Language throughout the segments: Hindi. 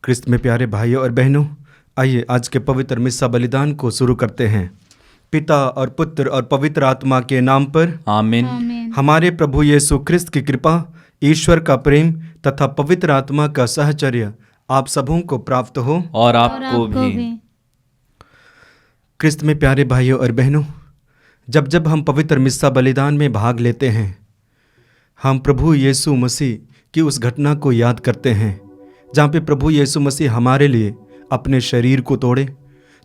क्रिस्त में प्यारे भाइयों और बहनों, आइए आज के पवित्र मिस्सा बलिदान को शुरू करते हैं। पिता और पुत्र और पवित्र आत्मा के नाम पर आमीन। हमारे प्रभु यीशु क्रिस्त की कृपा, ईश्वर का प्रेम तथा पवित्र आत्मा का सहचर्य आप सबों को प्राप्त हो और आपको भी। क्रिस्त में प्यारे भाइयों और बहनों, जब जब हम पवित्र मिस्सा बलिदान में भाग लेते हैं, हम प्रभु यीशु मसीह की उस घटना को याद करते हैं जहाँ पे प्रभु यीशु मसीह हमारे लिए अपने शरीर को तोड़े,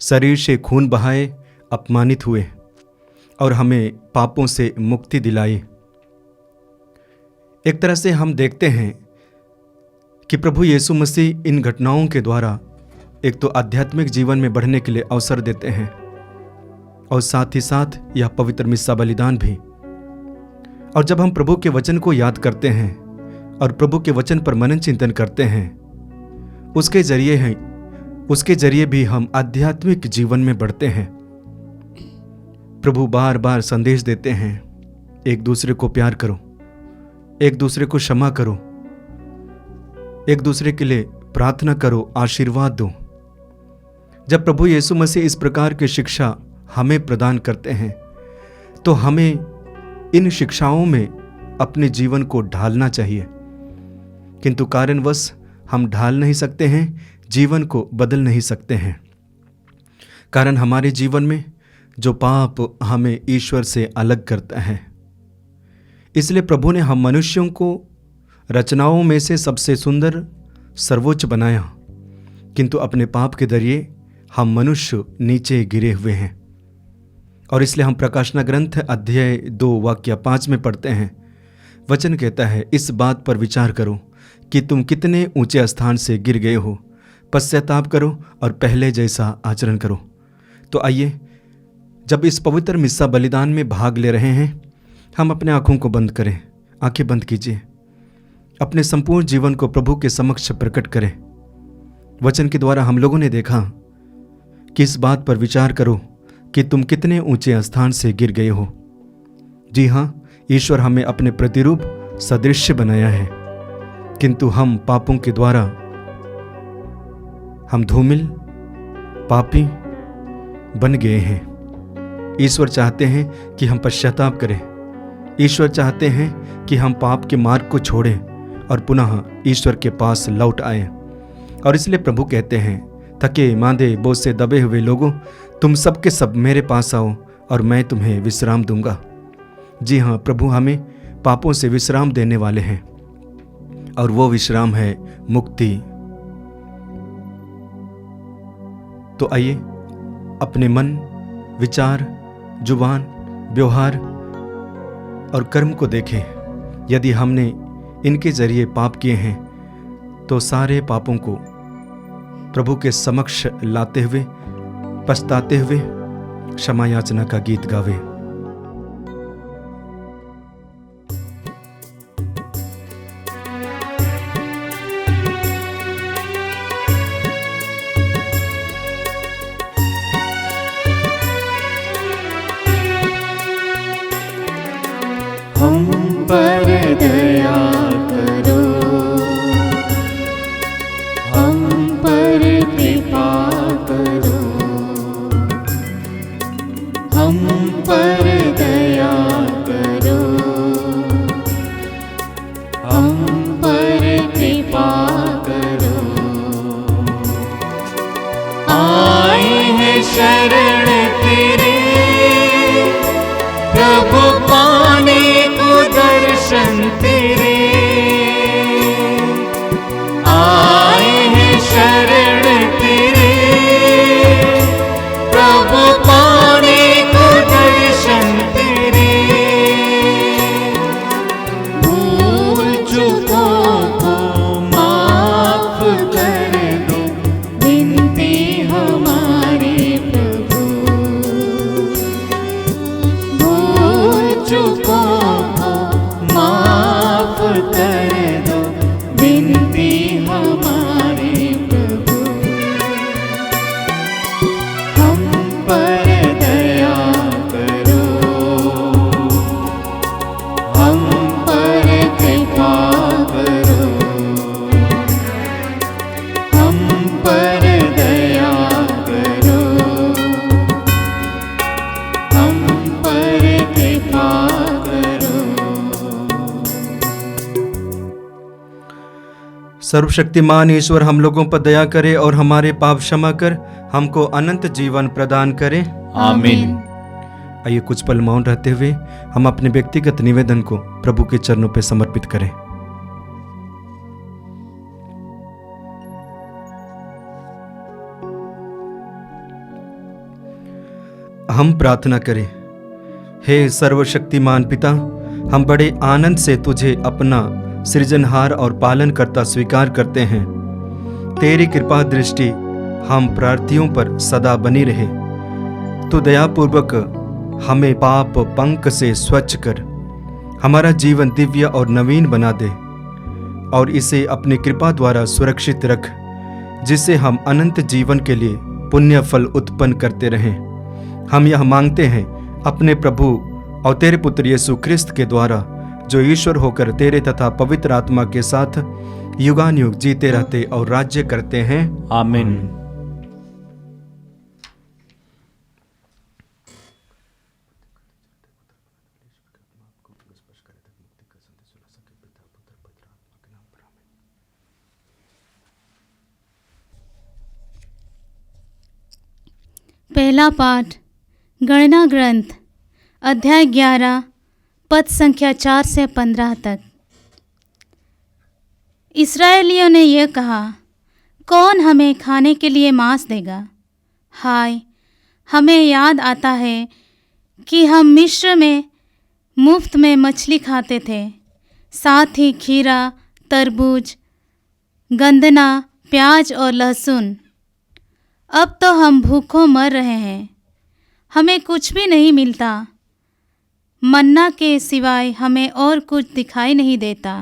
शरीर से खून बहाए, अपमानित हुए और हमें पापों से मुक्ति दिलाई। एक तरह से हम देखते हैं कि प्रभु यीशु मसीह इन घटनाओं के द्वारा एक तो आध्यात्मिक जीवन में बढ़ने के लिए अवसर देते हैं और साथ ही साथ यह पवित्र मिस्सा बलिदान भी। और जब हम प्रभु के वचन को याद करते हैं और प्रभु के वचन पर मनन चिंतन करते हैं, उसके जरिए भी हम आध्यात्मिक जीवन में बढ़ते हैं। प्रभु बार बार संदेश देते हैं, एक दूसरे को प्यार करो, एक दूसरे को क्षमा करो, एक दूसरे के लिए प्रार्थना करो, आशीर्वाद दो। जब प्रभु यीशु मसीह इस प्रकार की शिक्षा हमें प्रदान करते हैं तो हमें इन शिक्षाओं में अपने जीवन को ढालना चाहिए, किंतु कारणवश हम ढाल नहीं सकते हैं, जीवन को बदल नहीं सकते हैं। कारण हमारे जीवन में जो पाप हमें ईश्वर से अलग करता है। इसलिए प्रभु ने हम मनुष्यों को रचनाओं में से सबसे सुंदर, सर्वोच्च बनाया, किंतु अपने पाप के जरिए हम मनुष्य नीचे गिरे हुए हैं। और इसलिए हम प्रकाशना ग्रंथ अध्याय 2 वाक्य 5 में पढ़ते हैं, वचन कहता है, इस बात पर विचार करो कि तुम कितने ऊंचे स्थान से गिर गए हो, पश्चाताप करो और पहले जैसा आचरण करो। तो आइए, जब इस पवित्र मिस्सा बलिदान में भाग ले रहे हैं, हम अपने आंखों को बंद करें, आंखें बंद कीजिए, अपने संपूर्ण जीवन को प्रभु के समक्ष प्रकट करें। वचन के द्वारा हम लोगों ने देखा कि इस बात पर विचार करो कि तुम कितने ऊंचे स्थान से गिर गए हो। जी हाँ, ईश्वर हमें अपने प्रतिरूप सदृश्य बनाया है, किंतु हम पापों के द्वारा हम धूमिल, पापी बन गए हैं। ईश्वर चाहते हैं कि हम पश्चाताप करें। ईश्वर चाहते हैं कि हम पाप के मार्ग को छोड़ें और पुनः ईश्वर के पास लौट आएं। और इसलिए प्रभु कहते हैं, थके मांदे बोझ से दबे हुए लोगों, तुम सब के सब मेरे पास आओ और मैं तुम्हें विश्राम दूंगा। जी हाँ, प्रभु हमें पापों से विश्राम देने वाले हैं और वो विश्राम है मुक्ति। तो आइए अपने मन, विचार, जुबान, व्यवहार और कर्म को देखें। यदि हमने इनके जरिए पाप किए हैं तो सारे पापों को प्रभु के समक्ष लाते हुए, पछताते हुए क्षमा याचना का गीत गावे। हम पर दया करो, हम पर कृपा करो, हम पर दया करो, हम पर कृपा करो। आए हैं शरण तेरे प्रभु, पाने को दर्शन तेरे। आए हैं शरण तेरे प्रभु, पाने को दर्शन तेरे। भूल चूकों को माफ कर दो, विनती हमारे प्रभु। भूल चूकों को माफ सर्वशक्तिमान ईश्वर हम लोगों पर दया करे और हमारे पाप क्षमा कर हमको अनंत जीवन प्रदान करे। आमीन। आइए कुछ पल मौन रहते हुए हम अपने व्यक्तिगत निवेदन को प्रभु के चरणों पर समर्पित करें। हम प्रार्थना करें। हे सर्वशक्तिमान पिता, हम बड़े आनंद से तुझे अपना सृजनहार और पालनकर्ता स्वीकार करते हैं। तेरी कृपा दृष्टि हम प्रार्थियों पर सदा बनी रहे। तू दयापूर्वक हमें पाप पंक से स्वच्छ कर हमारा जीवन दिव्य और नवीन बना दे और इसे अपनी कृपा द्वारा सुरक्षित रख, जिससे हम अनंत जीवन के लिए पुण्य फल उत्पन्न करते रहें। हम यह मांगते हैं अपने प्रभु और तेरे पुत्र यीशु ख्रिस्त के द्वारा, जो ईश्वर होकर तेरे तथा पवित्र आत्मा के साथ युगानुयुग जीते रहते और राज्य करते हैं। आमीन। पहला पाठ गणना ग्रंथ अध्याय 11 पद संख्या 4 से 15 तक। इस्राएलियों ने यह कहा, कौन हमें खाने के लिए मांस देगा? हाय, हमें याद आता है कि हम मिस्र में मुफ्त में मछली खाते थे, साथ ही खीरा, तरबूज, गंदना, प्याज और लहसुन। अब तो हम भूखों मर रहे हैं, हमें कुछ भी नहीं मिलता। मन्ना के सिवाय हमें और कुछ दिखाई नहीं देता।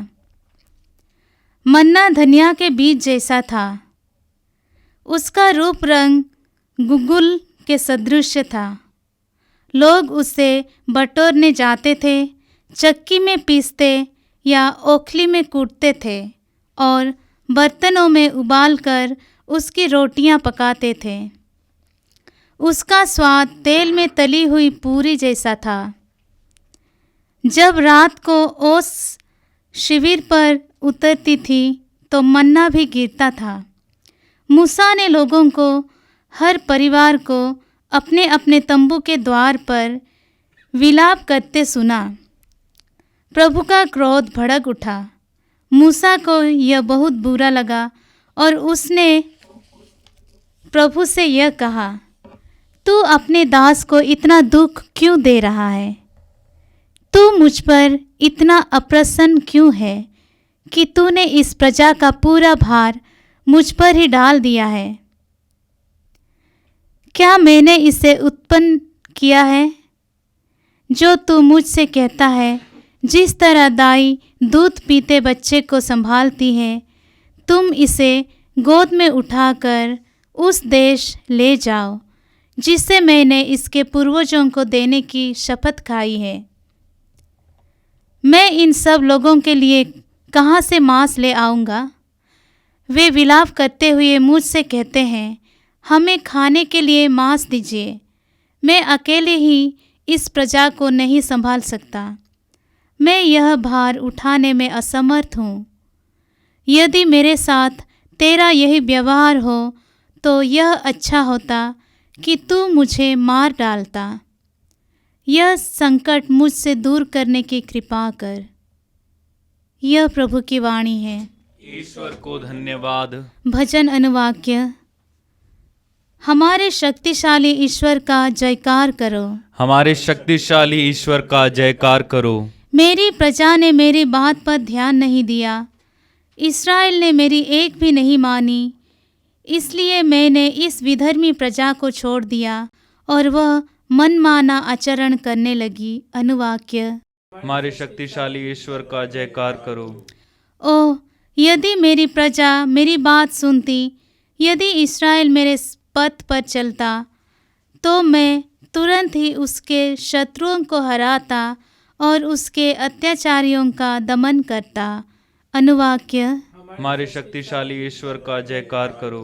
मन्ना धनिया के बीज जैसा था, उसका रूप रंग गुगुल के सदृश था। लोग उसे बटोरने जाते थे, चक्की में पीसते या ओखली में कूटते थे और बर्तनों में उबालकर उसकी रोटियां पकाते थे। उसका स्वाद तेल में तली हुई पूरी जैसा था। जब रात को ओस शिविर पर उतरती थी तो मन्ना भी गिरता था। मूसा ने लोगों को, हर परिवार को अपने अपने तंबू के द्वार पर विलाप करते सुना। प्रभु का क्रोध भड़क उठा। मूसा को यह बहुत बुरा लगा और उसने प्रभु से यह कहा, तू अपने दास को इतना दुख क्यों दे रहा है? तू मुझ पर इतना अप्रसन्न क्यों है कि तूने इस प्रजा का पूरा भार मुझ पर ही डाल दिया है? क्या मैंने इसे उत्पन्न किया है? जो तू मुझसे कहता है, जिस तरह दाई दूध पीते बच्चे को संभालती है, तुम इसे गोद में उठाकर उस देश ले जाओ जिसे मैंने इसके पूर्वजों को देने की शपथ खाई है। मैं इन सब लोगों के लिए कहाँ से मांस ले आऊँगा? वे विलाप करते हुए मुझसे कहते हैं, हमें खाने के लिए मांस दीजिए। मैं अकेले ही इस प्रजा को नहीं संभाल सकता। मैं यह भार उठाने में असमर्थ हूँ। यदि मेरे साथ तेरा यही व्यवहार हो तो यह अच्छा होता कि तू मुझे मार डालता। यह संकट मुझसे दूर करने की कृपा कर। यह प्रभु की वाणी है। ईश्वर को धन्यवाद। भजन अनुवाक्य। हमारे शक्तिशाली ईश्वर का जयकार करो। हमारे शक्तिशाली ईश्वर का जयकार करो। मेरी प्रजा ने मेरी बात पर ध्यान नहीं दिया, इस्राएल ने मेरी एक भी नहीं मानी। इसलिए मैंने इस विधर्मी प्रजा को छोड़ दिया और वह मनमाना आचरण करने लगी। अनुवाक्य। हमारे शक्तिशाली ईश्वर का जयकार करो। ओह, यदि मेरी प्रजा मेरी बात सुनती, यदि इस्राएल मेरे पथ पर चलता, तो मैं तुरंत ही उसके शत्रुओं को हराता और उसके अत्याचारियों का दमन करता। अनुवाक्य। हमारे शक्तिशाली ईश्वर का जयकार करो।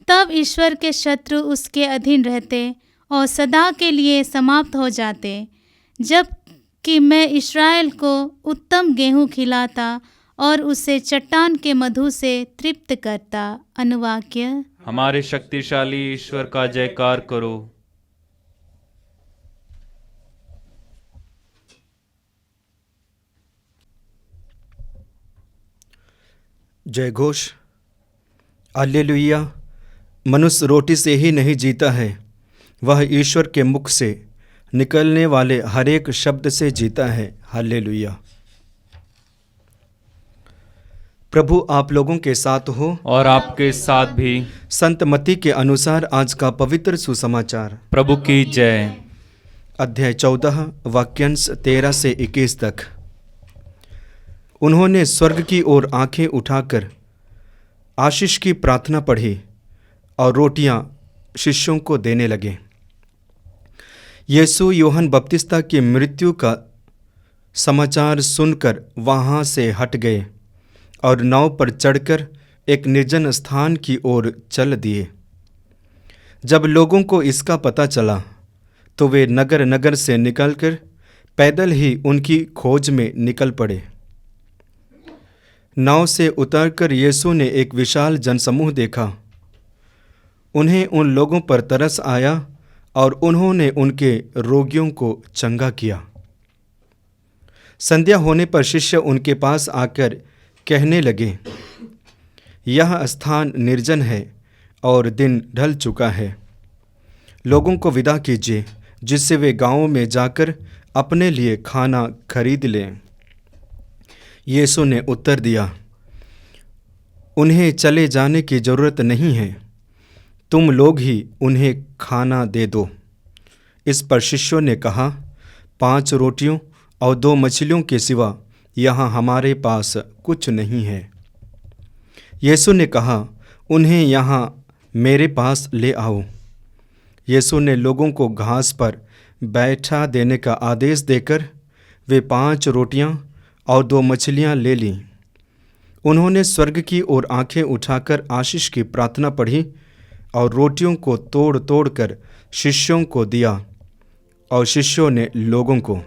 तब ईश्वर के शत्रु उसके अधीन रहते और सदा के लिए समाप्त हो जाते। जब कि मैं इस्राएल को उत्तम गेहूं खिलाता और उसे चट्टान के मधु से तृप्त करता। अनुवाक्य। हमारे शक्तिशाली ईश्वर का जयकार करो। जय घोष। हालेलुया। मनुष्य रोटी से ही नहीं जीता है, वह ईश्वर के मुख से निकलने वाले हर एक शब्द से जीता है। हालेलुया। प्रभु आप लोगों के साथ हो और आपके साथ भी। संत मत्ती के अनुसार आज का पवित्र सुसमाचार। प्रभु की जय। अध्याय 14 वाक्यांश 13 से 21 तक। उन्होंने स्वर्ग की ओर आंखें उठाकर आशीष की प्रार्थना पढ़ी और रोटियां शिष्यों को देने लगे। यीशु यूहन्ना बपतिस्ता की मृत्यु का समाचार सुनकर वहां से हट गए और नाव पर चढ़कर एक निर्जन स्थान की ओर चल दिए। जब लोगों को इसका पता चला तो वे नगर नगर से निकलकर पैदल ही उनकी खोज में निकल पड़े। नाव से उतरकर यीशु ने एक विशाल जनसमूह देखा। उन्हें उन लोगों पर तरस आया और उन्होंने उनके रोगियों को चंगा किया। संध्या होने पर शिष्य उनके पास आकर कहने लगे, यह स्थान निर्जन है और दिन ढल चुका है। लोगों को विदा कीजिए जिससे वे गांवों में जाकर अपने लिए खाना खरीद लें। यीशु ने उत्तर दिया, उन्हें चले जाने की जरूरत नहीं है, तुम लोग ही उन्हें खाना दे दो। इस पर शिष्यों ने कहा, 5 रोटियों और 2 मछलियों के सिवा यहाँ हमारे पास कुछ नहीं है। यीशु ने कहा, उन्हें यहाँ मेरे पास ले आओ। यीशु ने लोगों को घास पर बैठा देने का आदेश देकर वे 5 रोटियां और 2 मछलियां ले लीं। उन्होंने स्वर्ग की ओर आंखें उठाकर आशीष की प्रार्थना पढ़ी और रोटियों को तोड़ तोड़ कर शिष्यों को दिया और शिष्यों ने लोगों को।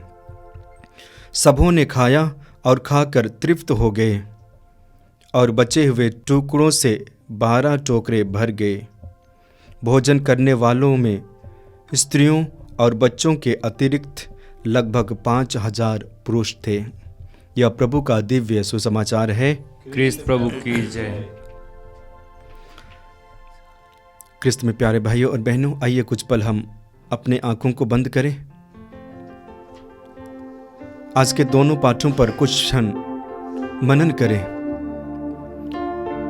सबों ने खाया और खाकर तृप्त हो गए और बचे हुए टुकड़ों से 12 टोकरे भर गए। भोजन करने वालों में स्त्रियों और बच्चों के अतिरिक्त लगभग 5000 पुरुष थे। यह प्रभु का दिव्य सुसमाचार है। क्रिस्त प्रभु की जय। क्रिस्त में प्यारे भाइयों और बहनों, आइए कुछ पल हम अपने आंखों को बंद करें। आज के दोनों पाठों पर कुछ क्षण मनन करें।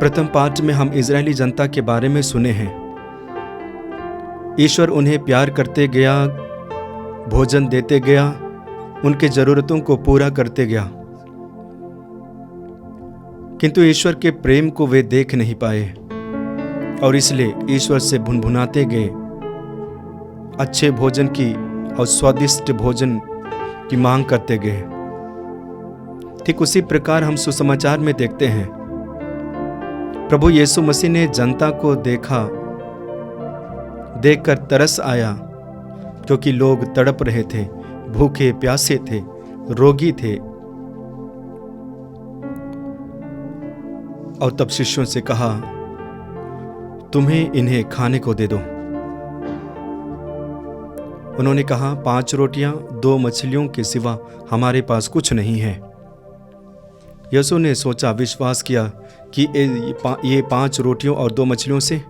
प्रथम पाठ में हम इजरायली जनता के बारे में सुने हैं। ईश्वर उन्हें प्यार करते गया, भोजन देते गया, उनके जरूरतों को पूरा करते गया, किंतु ईश्वर के प्रेम को वे देख नहीं पाए और इसलिए ईश्वर से भुनभुनाते गए। अच्छे भोजन की और स्वादिष्ट भोजन की मांग करते गए। ठीक उसी प्रकार हम सुसमाचार में देखते हैं, प्रभु यीशु मसीह ने जनता को देखकर तरस आया, क्योंकि लोग तड़प रहे थे, भूखे प्यासे थे, रोगी थे। और तब शिष्यों से कहा, तुम्हें इन्हें खाने को दे दो। उन्होंने कहा, 5 रोटियां 2 मछलियों के सिवा हमारे पास कुछ नहीं है। यीशु ने सोचा, विश्वास किया कि ये 5 रोटियों और 2 मछलियों से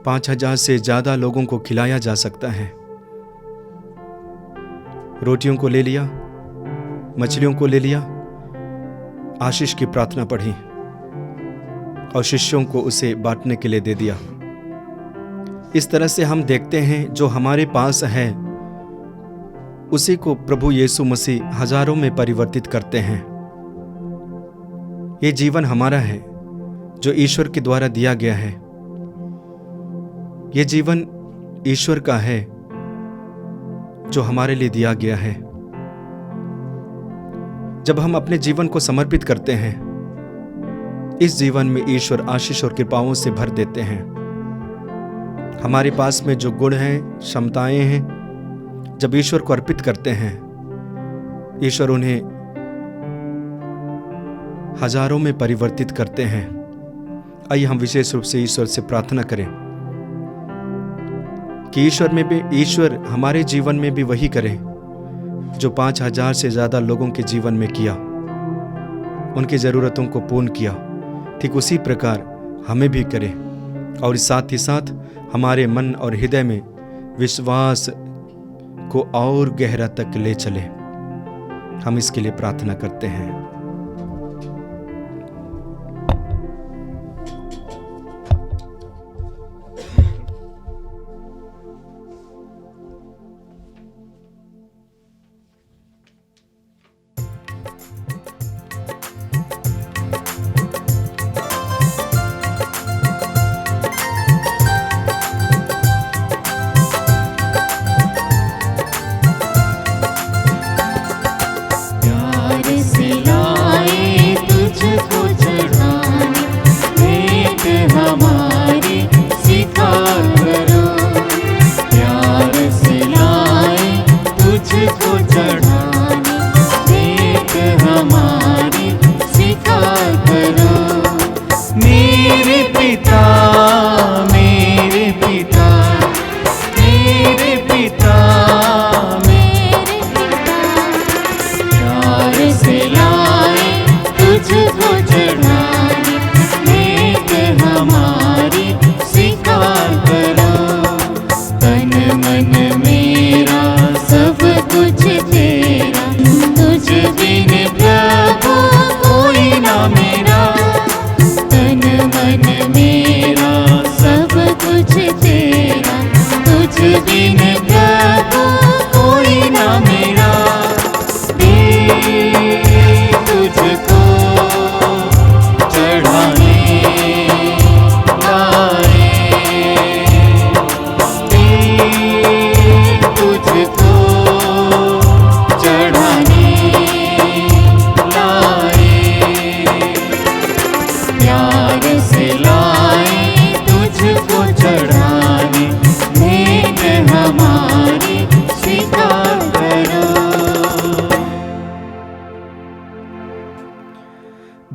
5000 से ज्यादा लोगों को खिलाया जा सकता है। रोटियों को ले लिया, मछलियों को ले लिया, आशीष की प्रार्थना पढ़ी और शिष्यों को उसे बांटने के लिए दे दिया। इस तरह से हम देखते हैं, जो हमारे पास है उसी को प्रभु यीशु मसीह हजारों में परिवर्तित करते हैं। ये जीवन हमारा है जो ईश्वर के द्वारा दिया गया है। ये जीवन ईश्वर का है जो हमारे लिए दिया गया है। जब हम अपने जीवन को समर्पित करते हैं, इस जीवन में ईश्वर आशीष और कृपाओं से भर देते हैं। हमारे पास में जो गुण हैं, क्षमताएं हैं, जब ईश्वर को अर्पित करते हैं, ईश्वर उन्हें हजारों में परिवर्तित करते हैं। आइए हम विशेष रूप से ईश्वर से प्रार्थना करें कि ईश्वर हमारे जीवन में भी वही करे जो 5000 से ज़्यादा लोगों के जीवन में किया, उनकी ज़रूरतों को पूर्ण किया। ठीक उसी प्रकार हमें भी करे और साथ ही साथ हमारे मन और हृदय में विश्वास को और गहरा तक ले चले। हम इसके लिए प्रार्थना करते हैं।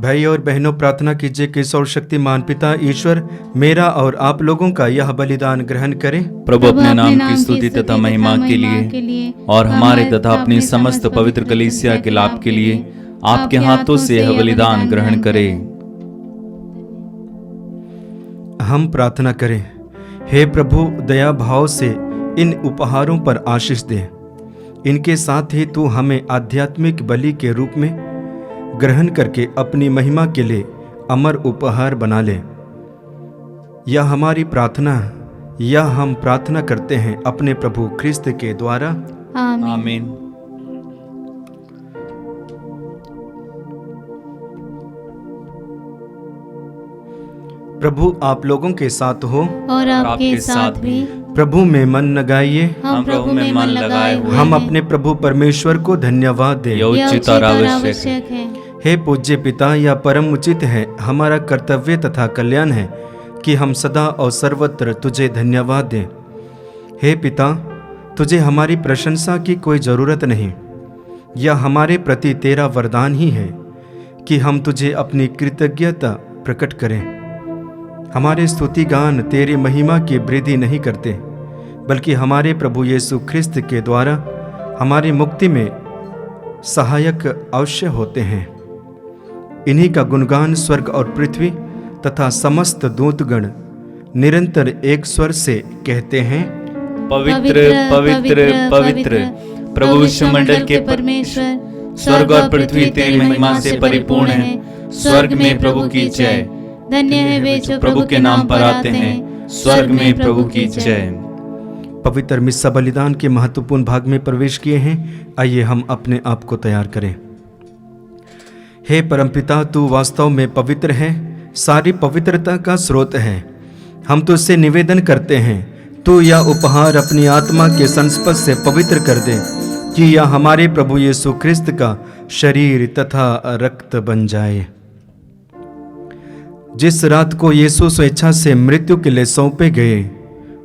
भाई और बहनों, प्रार्थना कीजिए कि सर्वशक्तिमान पिता ईश्वर मेरा और आप लोगों का यह बलिदान ग्रहण करें। प्रभु अपने नाम की स्तुति तथा महिमा के लिए और हमारे तथा अपनी समस्त पवित्र कलीसिया के लाभ के लिए आपके हाथों से यह बलिदान ग्रहण करें। हम प्रार्थना करें। हे प्रभु, दया भाव से इन उपहारों पर आशीष दे। इनके साथ ही तू हमें आध्यात्मिक बलि के रूप में ग्रहण करके अपनी महिमा के लिए अमर उपहार बना ले। यह हमारी प्रार्थना, यह हम प्रार्थना करते हैं अपने प्रभु ख्रिस्त के द्वारा, आमीन। प्रभु आप लोगों के साथ हो और आपके साथ भी। प्रभु में मन लगाइए, हम प्रभु में मन लगाए हुए हम हैं। अपने प्रभु परमेश्वर को धन्यवाद दें। यह उचित और आवश्यक है। हे पूज्य पिता, यह परम उचित है, हमारा कर्तव्य तथा कल्याण है कि हम सदा और सर्वत्र तुझे धन्यवाद दें। हे पिता, तुझे हमारी प्रशंसा की कोई ज़रूरत नहीं। यह हमारे प्रति तेरा वरदान ही है कि हम तुझे अपनी कृतज्ञता प्रकट करें। हमारे स्तुति गान तेरी महिमा की वृद्धि नहीं करते, बल्कि हमारे प्रभु यीशु ख्रिस्त के द्वारा हमारी मुक्ति में सहायक अवश्य होते हैं। इन्हीं का गुणगान स्वर्ग और पृथ्वी तथा समस्त दूतगण निरंतर एक स्वर से कहते हैं, पवित्र पवित्र पवित्र प्रभु विश्वमंडल के परमेश्वर, स्वर्ग और पृथ्वी तेरी महिमा से परिपूर्ण है। स्वर्ग में प्रभु की जय। धन्य है वे जो प्रभु के नाम पर आते हैं। स्वर्ग में प्रभु की जय। पवित्र मिस्सा बलिदान के महत्वपूर्ण भाग में प्रवेश किए हैं। आइए हम अपने आप को तैयार करें। हे परमपिता, तू वास्तव में पवित्र है, सारी पवित्रता का स्रोत है। हम तुझसे निवेदन करते हैं, तू यह उपहार अपनी आत्मा के संस्पर्श से पवित्र कर दे कि यह हमारे प्रभु यीशु ख्रिस्त का शरीर तथा रक्त बन जाए। जिस रात को यीशु स्वेच्छा से मृत्यु के लिए सौंपे गए,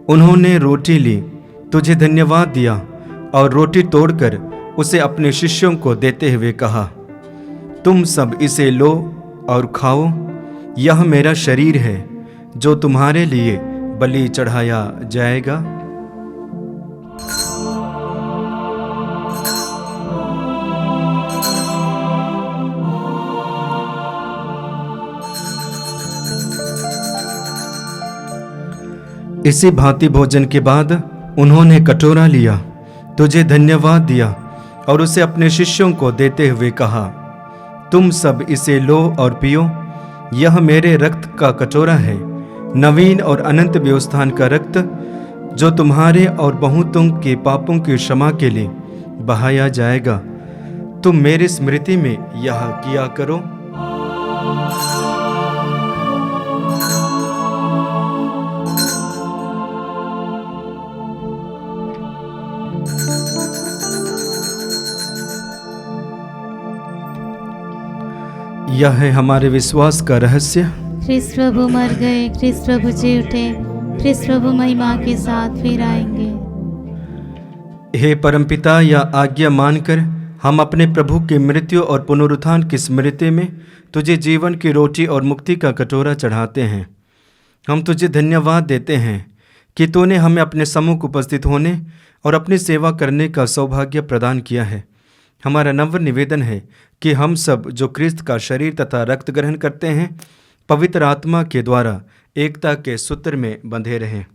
उन्होंने रोटी ली, तुझे धन्यवाद दिया और रोटी तोड़कर उसे अपने शिष्यों को देते हुए कहा, तुम सब इसे लो और खाओ, यह मेरा शरीर है जो तुम्हारे लिए बलि चढ़ाया जाएगा। इसी भांति भोजन के बाद उन्होंने कटोरा लिया, तुझे धन्यवाद दिया और उसे अपने शिष्यों को देते हुए कहा, तुम सब इसे लो और पियो, यह मेरे रक्त का कटोरा है, नवीन और अनंत व्यवस्थान का रक्त, जो तुम्हारे और बहुतों के पापों की क्षमा के लिए बहाया जाएगा। तुम मेरी स्मृति में यह किया करो। यह है हमारे विश्वास का रहस्य। ख्रिस्त प्रभु मर गए, ख्रिस्त प्रभु जी उठे, ख्रिस्त प्रभु महिमा के साथ फिर आएंगे। हे परमपिता, यह आज्ञा मानकर हम अपने प्रभु की मृत्यु और पुनरुत्थान की स्मृति में तुझे जीवन की रोटी और मुक्ति का कटोरा चढ़ाते हैं। हम तुझे धन्यवाद देते हैं कि तूने हमें अपने सम्मुख उपस्थित होने और अपनी सेवा करने का सौभाग्य प्रदान किया है। हमारा नम्र निवेदन है कि हम सब जो क्रिस्त का शरीर तथा रक्त ग्रहण करते हैं, पवित्र आत्मा के द्वारा एकता के सूत्र में बंधे रहें।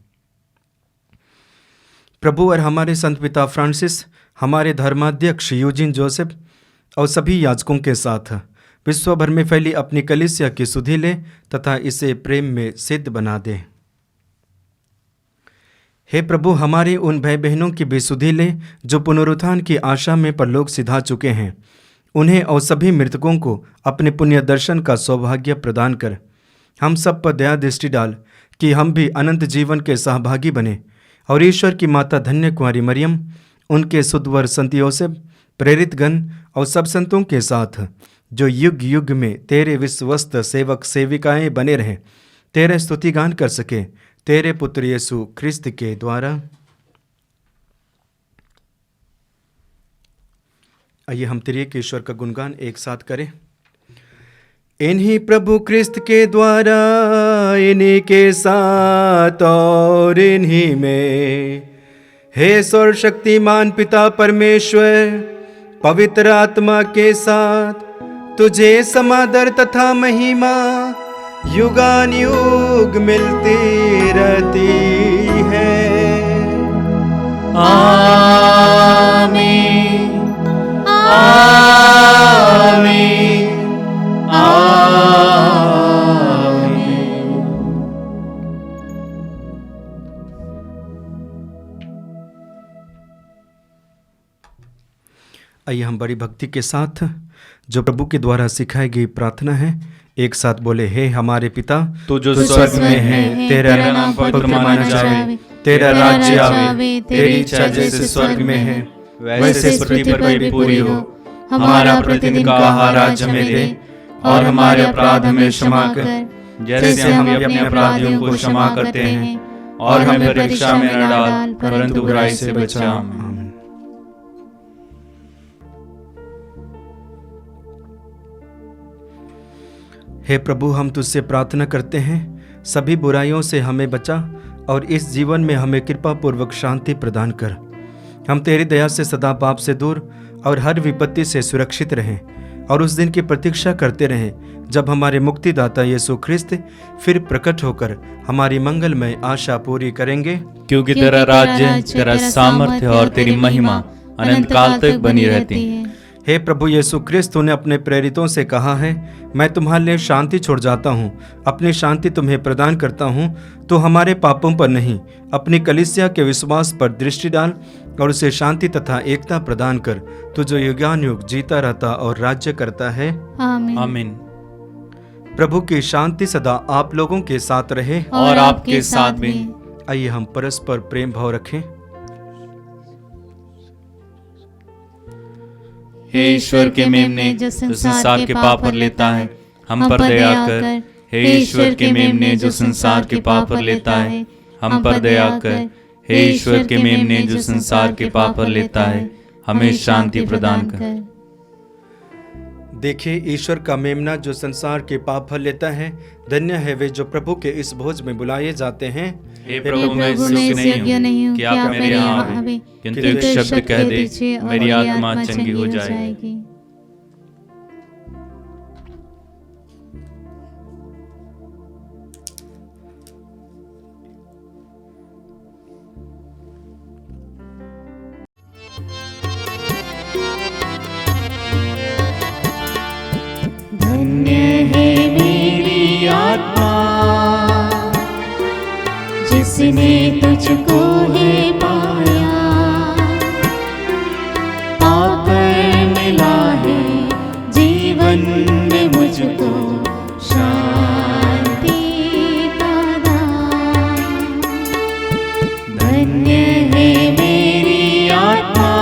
प्रभु और हमारे संत पिता फ्रांसिस, हमारे धर्माध्यक्ष यूजिन जोसेफ और सभी याजकों के साथ विश्व भर में फैली अपनी कलीसिया की सुधि ले तथा इसे प्रेम में सिद्ध बना दे। हे प्रभु, हमारे उन भाई बहनों की बेसुधी ले जो पुनरुत्थान की आशा में परलोक सिधा चुके हैं, उन्हें और सभी मृतकों को अपने पुण्य दर्शन का सौभाग्य प्रदान कर। हम सब पर दया दृष्टि डाल कि हम भी अनंत जीवन के सहभागी बने और ईश्वर की माता धन्य कुंवारी मरियम, उनके सुधवर संत योसेफ, प्रेरित गण और सब संतों के साथ जो युग युग में तेरे विश्वस्त सेवक सेविकाएं बने रहें, तेरे स्तुतिगान कर सके, तेरे पुत्र यीशु ख्रिस्त के द्वारा। आइए हम त्रिएक ईश्वर का गुणगान एक साथ करें। इन्हीं प्रभु ख्रिस्त के द्वारा, इन्हीं के साथ और इन्हीं में, हे सर्वशक्तिमान पिता परमेश्वर, पवित्र आत्मा के साथ तुझे समादर तथा महिमा युगान युग मिलती रहती है। आमीन, आमीन, आमीन। आइए हम बड़ी भक्ति के साथ जो प्रभु के द्वारा सिखाई गई प्रार्थना है एक साथ बोले। हे हमारे पिता, तू जो स्वर्ग में है, तेरा नाम पवित्र माना जाए, तेरा राज्य आवे, तेरी इच्छा जैसे स्वर्ग में है वैसे पृथ्वी पर भी पूरी हो। हमारा प्रतिदिन का आहार आज हमें दे, और हमारे अपराध हमें क्षमा कर, जैसे हम भी अपने अपराधियों को क्षमा करते हैं, और हमें परीक्षा में न डाल, परंतु बुराई से बचा। हे प्रभु, हम तुझसे प्रार्थना करते हैं, सभी बुराइयों से हमें बचा और इस जीवन में हमें कृपा पूर्वक शांति प्रदान कर। हम तेरी दया से सदा पाप से दूर और हर विपत्ति से सुरक्षित रहें और उस दिन की प्रतीक्षा करते रहें जब हमारे मुक्तिदाता यीशु ख्रिस्त फिर प्रकट होकर हमारी मंगलमय आशा पूरी करेंगे। क्योंकि तेरा राज्य, तेरा सामर्थ्य और तेरी महिमा अनंत काल तक बनी रहती है। हे प्रभु यीशु ख्रिस्त, तूने अपने प्रेरितों से कहा है, मैं तुम्हारे लिए शांति छोड़ जाता हूँ, अपनी शांति तुम्हें प्रदान करता हूँ। तो हमारे पापों पर नहीं, अपनी कलीसिया के विश्वास पर दृष्टि डाल और उसे शांति तथा एकता प्रदान कर, तू जो युगानुयुग जीता रहता और राज्य करता है। आमीन। आमीन। प्रभु की शांति सदा आप लोगों के साथ रहे और आपके साथ भी। आइए हम परस्पर प्रेम भाव रखें। हे ईश्वर के मेमने जो संसार के पाप पर लेता है, हम पर दया कर। हे ईश्वर के मेमने जो संसार के पाप पर लेता है, हम पर दया कर। हे ईश्वर के मेमने जो संसार के पाप पर लेता है, हमें शांति प्रदान कर। देखिए ईश्वर का मेमना जो संसार के पाप फल लेता है। धन्य है वे जो प्रभु के इस भोज में बुलाए जाते हैं। हे प्रभु, मैं इस योग्य नहीं हूँ कि आप मेरे यहाँ आवे, किंतु एक शब्द कह दे, मेरी आत्मा चंगी हो जाएगी। धन्य है मेरी आत्मा जिसने तुझको है पाया, पाकर मिला है जीवन में मुझको शांति का दान। धन्य है मेरी आत्मा,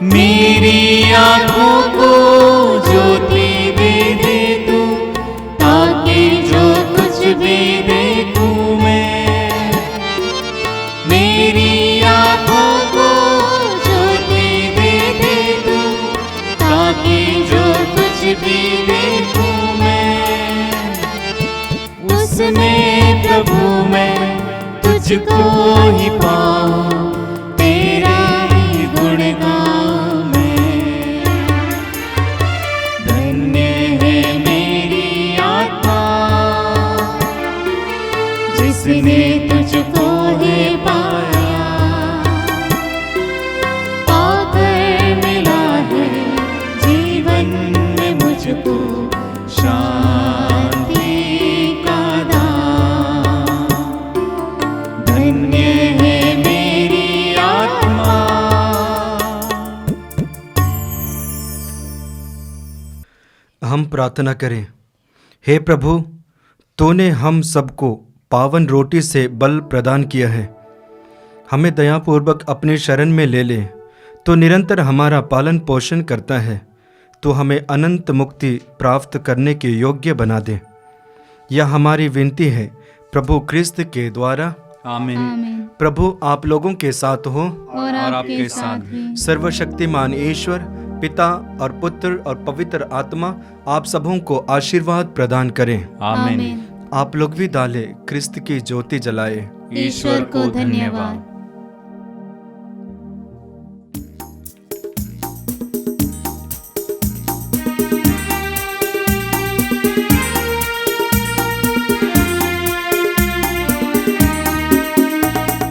मेरी आँखों को ज्योति दे दे तू, ताकि जो कुछ भी देखूं मैं। मेरी आँखों को ज्योति दे दे तू, ताकि जो कुछ भी देखूं मैं। उसमें प्रभु मैं तुझको ही पाऊं, तेरा ही गुण गाऊं मैं। धन्य है मेरी आत्मा जिसने तुझको है पाया, पाकर मिला है जीवन में मुझको शांति का दान। धन्य है मेरी आत्मा। हम प्रार्थना करें। हे प्रभु, तूने हम सबको पावन रोटी से बल प्रदान किया है। हमें दयापूर्वक अपने शरण में ले ले। तो निरंतर हमारा पालन पोषण करता है। तो हमें अनंत मुक्ति प्राप्त करने के योग्य बना दे। यह हमारी विनती है प्रभु क्रिस्त के द्वारा। आमीन। आमीन। प्रभु आप लोगों के साथ हो। और आपके साथ भी। सर्वशक्तिमान ईश्वर पिता और पुत्र और पवित्र आत्मा आप सबों को आशीर्वाद प्रदान करें। आमीन। आप लोग भी डाले क्रिस्त की ज्योति जलाए। ईश्वर को धन्यवाद।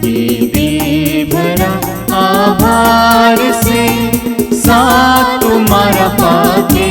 ये दे भरा आभार से साथ तुम्हारा पाके,